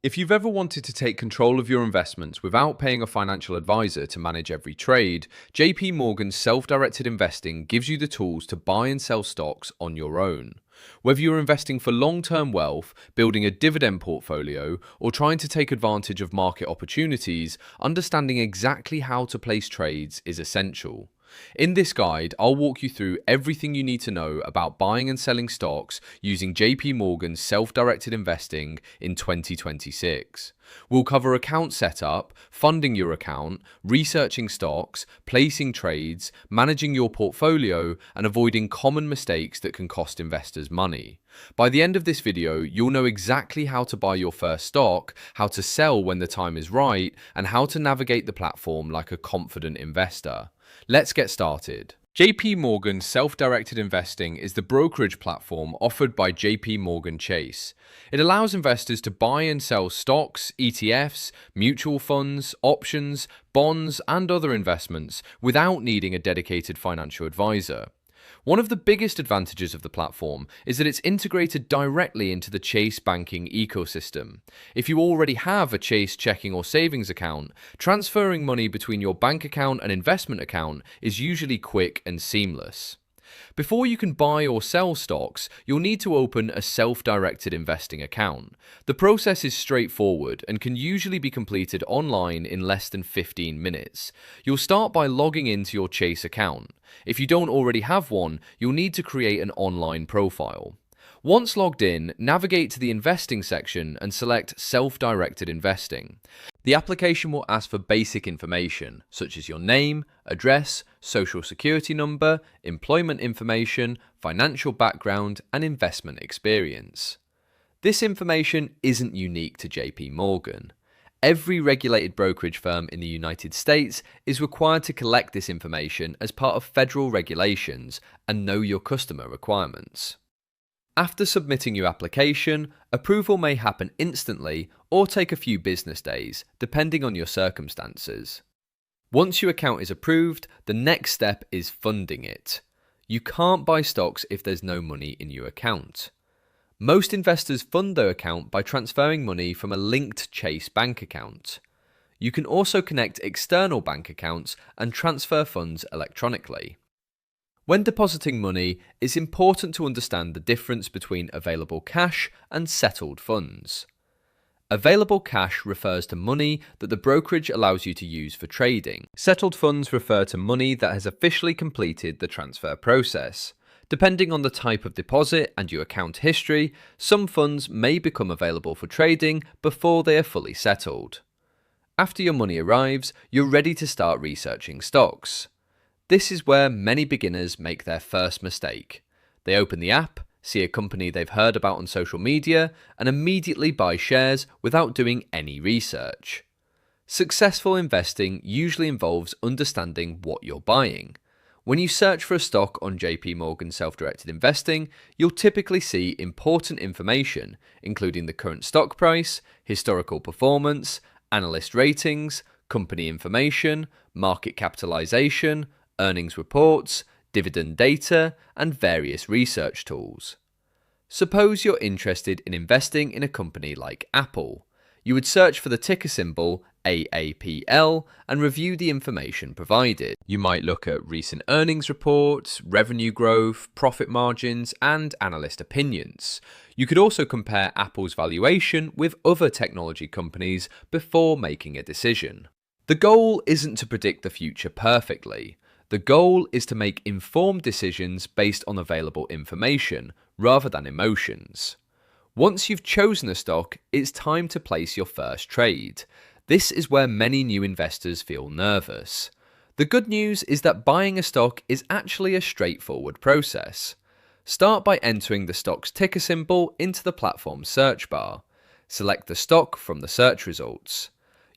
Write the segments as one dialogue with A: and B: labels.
A: If you've ever wanted to take control of your investments without paying a financial advisor to manage every trade, JP Morgan's self-directed investing gives you the tools to buy and sell stocks on your own. Whether you're investing for long-term wealth, building a dividend portfolio, or trying to take advantage of market opportunities, understanding exactly how to place trades is essential. In this guide, I'll walk you through everything you need to know about buying and selling stocks using JP Morgan's self-directed investing in 2026. We'll cover account setup, funding your account, researching stocks, placing trades, managing your portfolio, and avoiding common mistakes that can cost investors money. By the end of this video, you'll know exactly how to buy your first stock, how to sell when the time is right, and how to navigate the platform like a confident investor. Let's get started. JP Morgan Self-Directed Investing is the brokerage platform offered by JP Morgan Chase. It allows investors to buy and sell stocks, ETFs, mutual funds, options, bonds, and other investments without needing a dedicated financial advisor. One of the biggest advantages of the platform is that it's integrated directly into the Chase banking ecosystem. If you already have a Chase checking or savings account, transferring money between your bank account and investment account is usually quick and seamless. Before you can buy or sell stocks, you'll need to open a self-directed investing account. The process is straightforward and can usually be completed online in less than 15 minutes. You'll start by logging into your Chase account. If you don't already have one, you'll need to create an online profile. Once logged in, navigate to the investing section and select self-directed investing. The application will ask for basic information, such as your name, address, social security number, employment information, financial background, and investment experience. This information isn't unique to JP Morgan. Every regulated brokerage firm in the United States is required to collect this information as part of federal regulations and know your customer requirements. After submitting your application, approval may happen instantly or take a few business days, depending on your circumstances. Once your account is approved, the next step is funding it. You can't buy stocks if there's no money in your account. Most investors fund their account by transferring money from a linked Chase bank account. You can also connect external bank accounts and transfer funds electronically. When depositing money, it's important to understand the difference between available cash and settled funds. Available cash refers to money that the brokerage allows you to use for trading. Settled funds refer to money that has officially completed the transfer process. Depending on the type of deposit and your account history, some funds may become available for trading before they are fully settled. After your money arrives, you're ready to start researching stocks. This is where many beginners make their first mistake. They open the app, see a company they've heard about on social media, and immediately buy shares without doing any research. Successful investing usually involves understanding what you're buying. When you search for a stock on JP Morgan Self-Directed Investing, you'll typically see important information, including the current stock price, historical performance, analyst ratings, company information, market capitalization, earnings reports, dividend data, and various research tools. Suppose you're interested in investing in a company like Apple. You would search for the ticker symbol AAPL and review the information provided. You might look at recent earnings reports, revenue growth, profit margins, and analyst opinions. You could also compare Apple's valuation with other technology companies before making a decision. The goal isn't to predict the future perfectly. The goal is to make informed decisions based on available information rather than emotions. Once you've chosen a stock, it's time to place your first trade. This is where many new investors feel nervous. The good news is that buying a stock is actually a straightforward process. Start by entering the stock's ticker symbol into the platform's search bar. Select the stock from the search results.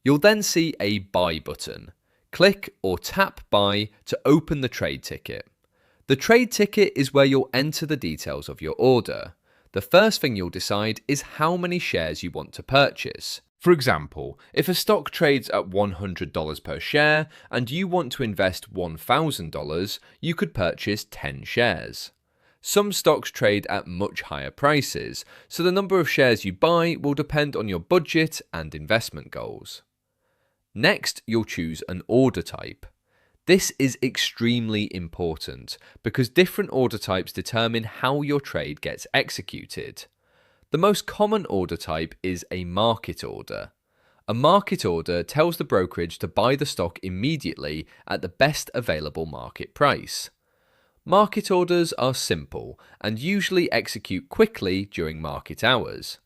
A: You'll then see a buy button. Click or tap buy to open the trade ticket. The trade ticket is where you'll enter the details of your order. The first thing you'll decide is how many shares you want to purchase. For example, if a stock trades at $100 per share and you want to invest $1,000, you could purchase 10 shares. Some stocks trade at much higher prices, so the number of shares you buy will depend on your budget and investment goals. Next, you'll choose an order type. This is extremely important because different order types determine how your trade gets executed. The most common order type is a market order. A market order tells the brokerage to buy the stock immediately at the best available market price. Market orders are simple and usually execute quickly during market hours.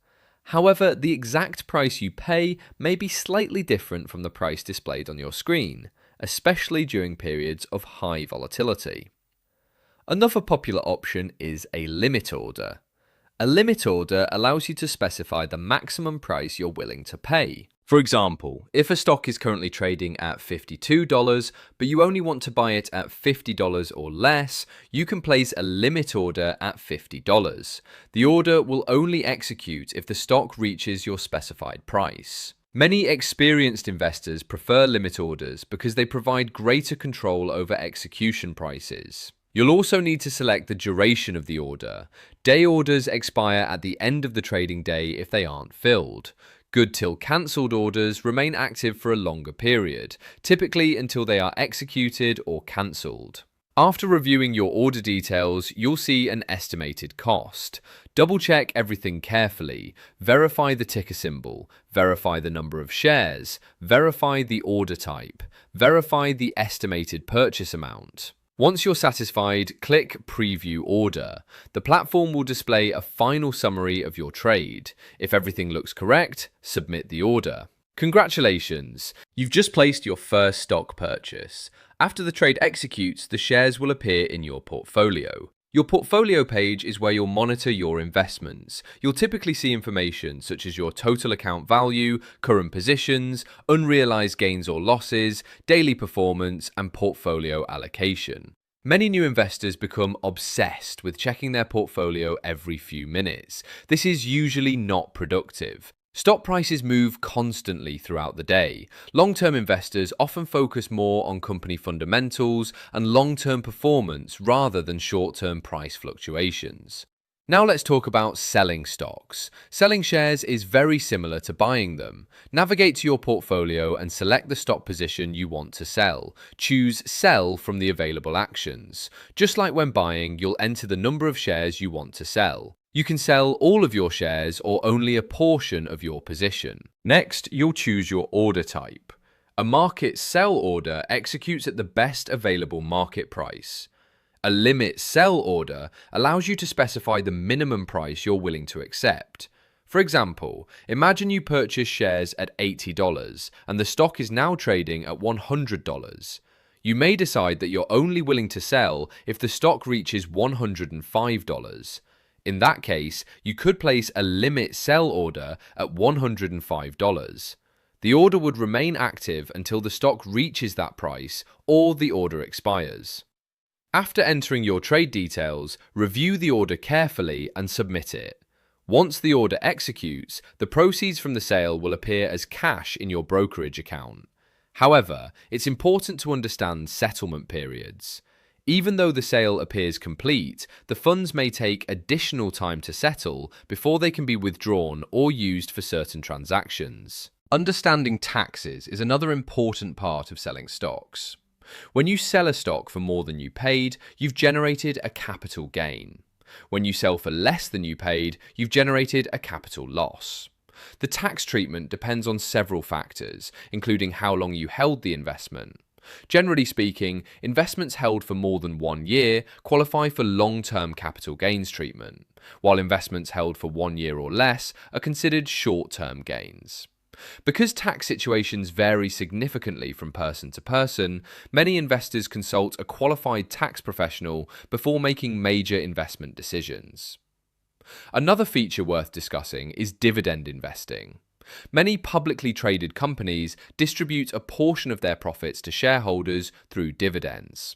A: However, the exact price you pay may be slightly different from the price displayed on your screen, especially during periods of high volatility. Another popular option is a limit order. A limit order allows you to specify the maximum price you're willing to pay. For example, if a stock is currently trading at $52, but you only want to buy it at $50 or less, you can place a limit order at $50. The order will only execute if the stock reaches your specified price. Many experienced investors prefer limit orders because they provide greater control over execution prices. You'll also need to select the duration of the order. Day orders expire at the end of the trading day if they aren't filled. Good till cancelled orders remain active for a longer period, typically until they are executed or cancelled. After reviewing your order details, you'll see an estimated cost. Double check everything carefully. Verify the ticker symbol. Verify the number of shares. Verify the order type. Verify the estimated purchase amount. Once you're satisfied, click Preview Order. The platform will display a final summary of your trade. If everything looks correct, submit the order. Congratulations! You've just placed your first stock purchase. After the trade executes, the shares will appear in your portfolio. Your portfolio page is where you'll monitor your investments. You'll typically see information such as your total account value, current positions, unrealized gains or losses, daily performance, and portfolio allocation. Many new investors become obsessed with checking their portfolio every few minutes. This is usually not productive. Stock prices move constantly throughout the day. Long-term investors often focus more on company fundamentals and long-term performance rather than short-term price fluctuations. Now let's talk about selling stocks. Selling shares is very similar to buying them. Navigate to your portfolio and select the stock position you want to sell. Choose Sell from the available actions. Just like when buying, you'll enter the number of shares you want to sell. You can sell all of your shares or only a portion of your position. Next, you'll choose your order type. A market sell order executes at the best available market price. A limit sell order allows you to specify the minimum price you're willing to accept. For example, imagine you purchase shares at $80 and the stock is now trading at $100. You may decide that you're only willing to sell if the stock reaches $105. In that case, you could place a limit sell order at $105. The order would remain active until the stock reaches that price or the order expires. After entering your trade details, review the order carefully and submit it. Once the order executes, the proceeds from the sale will appear as cash in your brokerage account. However, it's important to understand settlement periods. Even though the sale appears complete, the funds may take additional time to settle before they can be withdrawn or used for certain transactions. Understanding taxes is another important part of selling stocks. When you sell a stock for more than you paid, you've generated a capital gain. When you sell for less than you paid, you've generated a capital loss. The tax treatment depends on several factors, including how long you held the investment. Generally speaking, investments held for more than 1 year qualify for long-term capital gains treatment, while investments held for 1 year or less are considered short-term gains. Because tax situations vary significantly from person to person, many investors consult a qualified tax professional before making major investment decisions. Another feature worth discussing is dividend investing. Many publicly traded companies distribute a portion of their profits to shareholders through dividends.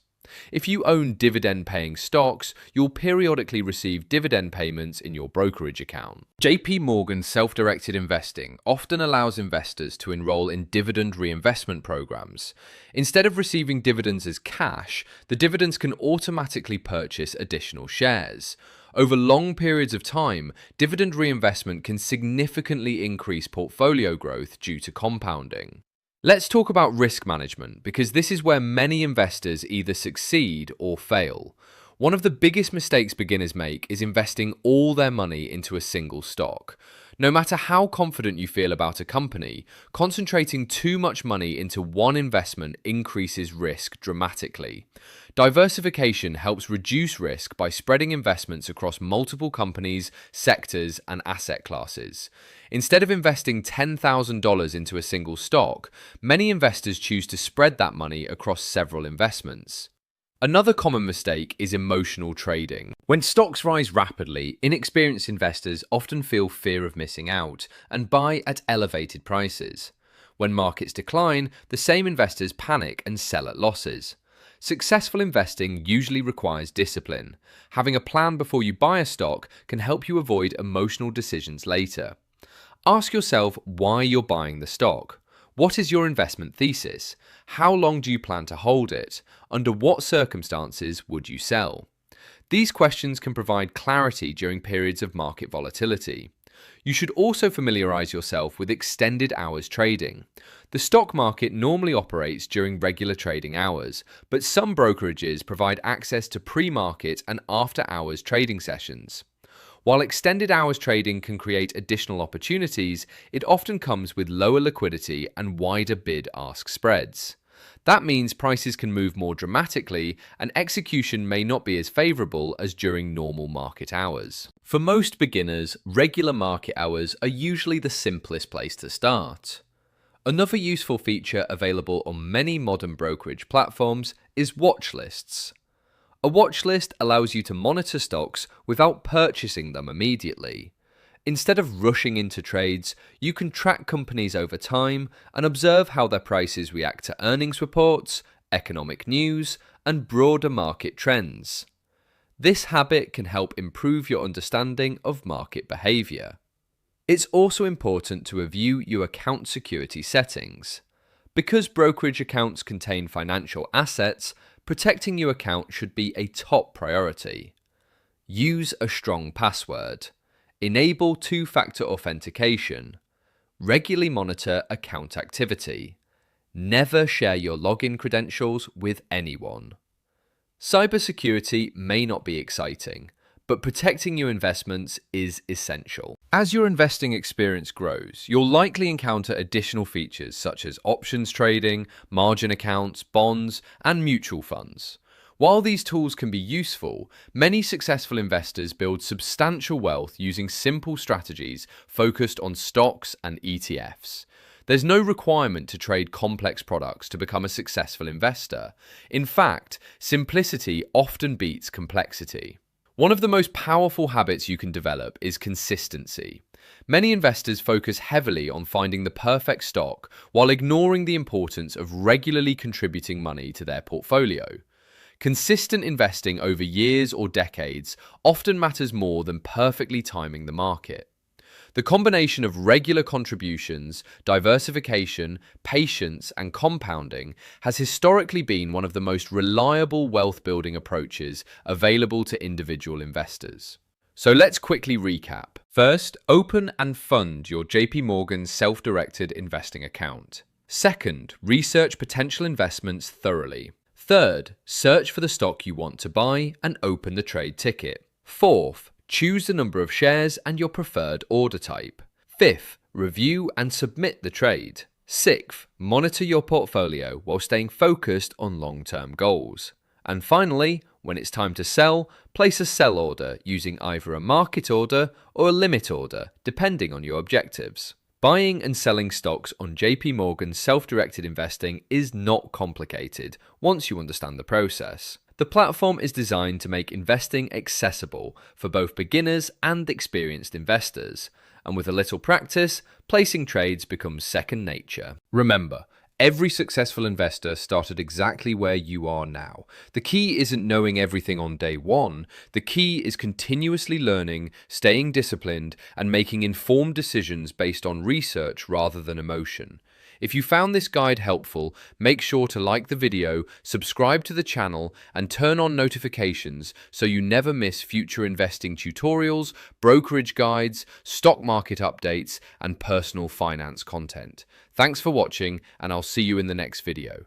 A: If you own dividend-paying stocks, you'll periodically receive dividend payments in your brokerage account. JP Morgan self-directed investing often allows investors to enroll in dividend reinvestment programs. Instead of receiving dividends as cash, the dividends can automatically purchase additional shares. Over long periods of time, dividend reinvestment can significantly increase portfolio growth due to compounding. Let's talk about risk management, because this is where many investors either succeed or fail. One of the biggest mistakes beginners make is investing all their money into a single stock. No matter how confident you feel about a company, concentrating too much money into one investment increases risk dramatically. Diversification helps reduce risk by spreading investments across multiple companies, sectors, and asset classes. Instead of investing $10,000 into a single stock, many investors choose to spread that money across several investments. Another common mistake is emotional trading. When stocks rise rapidly, inexperienced investors often feel fear of missing out and buy at elevated prices. When markets decline, the same investors panic and sell at losses. Successful investing usually requires discipline. Having a plan before you buy a stock can help you avoid emotional decisions later. Ask yourself why you're buying the stock. What is your investment thesis? How long do you plan to hold it? Under what circumstances would you sell? These questions can provide clarity during periods of market volatility. You should also familiarize yourself with extended hours trading. The stock market normally operates during regular trading hours, but some brokerages provide access to pre-market and after-hours trading sessions. While extended hours trading can create additional opportunities, it often comes with lower liquidity and wider bid-ask spreads. That means prices can move more dramatically and execution may not be as favorable as during normal market hours. For most beginners, regular market hours are usually the simplest place to start. Another useful feature available on many modern brokerage platforms is watch lists. A watch list allows you to monitor stocks without purchasing them immediately. Instead of rushing into trades, you can track companies over time and observe how their prices react to earnings reports, economic news, and broader market trends. This habit can help improve your understanding of market behavior. It's also important to review your account security settings. Because brokerage accounts contain financial assets, protecting your account should be a top priority. Use a strong password. Enable two-factor authentication. Regularly monitor account activity. Never share your login credentials with anyone. Cybersecurity may not be exciting, but protecting your investments is essential. As your investing experience grows, you'll likely encounter additional features such as options trading, margin accounts, bonds, and mutual funds. While these tools can be useful, many successful investors build substantial wealth using simple strategies focused on stocks and ETFs. There's no requirement to trade complex products to become a successful investor. In fact, simplicity often beats complexity. One of the most powerful habits you can develop is consistency. Many investors focus heavily on finding the perfect stock while ignoring the importance of regularly contributing money to their portfolio. Consistent investing over years or decades often matters more than perfectly timing the market. The combination of regular contributions, diversification, patience, and compounding has historically been one of the most reliable wealth-building approaches available to individual investors. So let's quickly recap. First, open and fund your JP Morgan self-directed investing account. Second, research potential investments thoroughly. Third, search for the stock you want to buy and open the trade ticket. Fourth, choose the number of shares and your preferred order type. Fifth, review and submit the trade. Sixth, monitor your portfolio while staying focused on long-term goals. And finally, when it's time to sell, place a sell order using either a market order or a limit order, depending on your objectives. Buying and selling stocks on JP Morgan self-directed investing is not complicated once you understand the process. The platform is designed to make investing accessible for both beginners and experienced investors, and with a little practice, placing trades becomes second nature. Remember, Every successful investor started exactly where you are now. The key isn't knowing everything on day one. The key is continuously learning, staying disciplined, and making informed decisions based on research rather than emotion. If you found this guide helpful, make sure to like the video, subscribe to the channel, and turn on notifications so you never miss future investing tutorials, brokerage guides, stock market updates, and personal finance content. Thanks for watching, and I'll see you in the next video.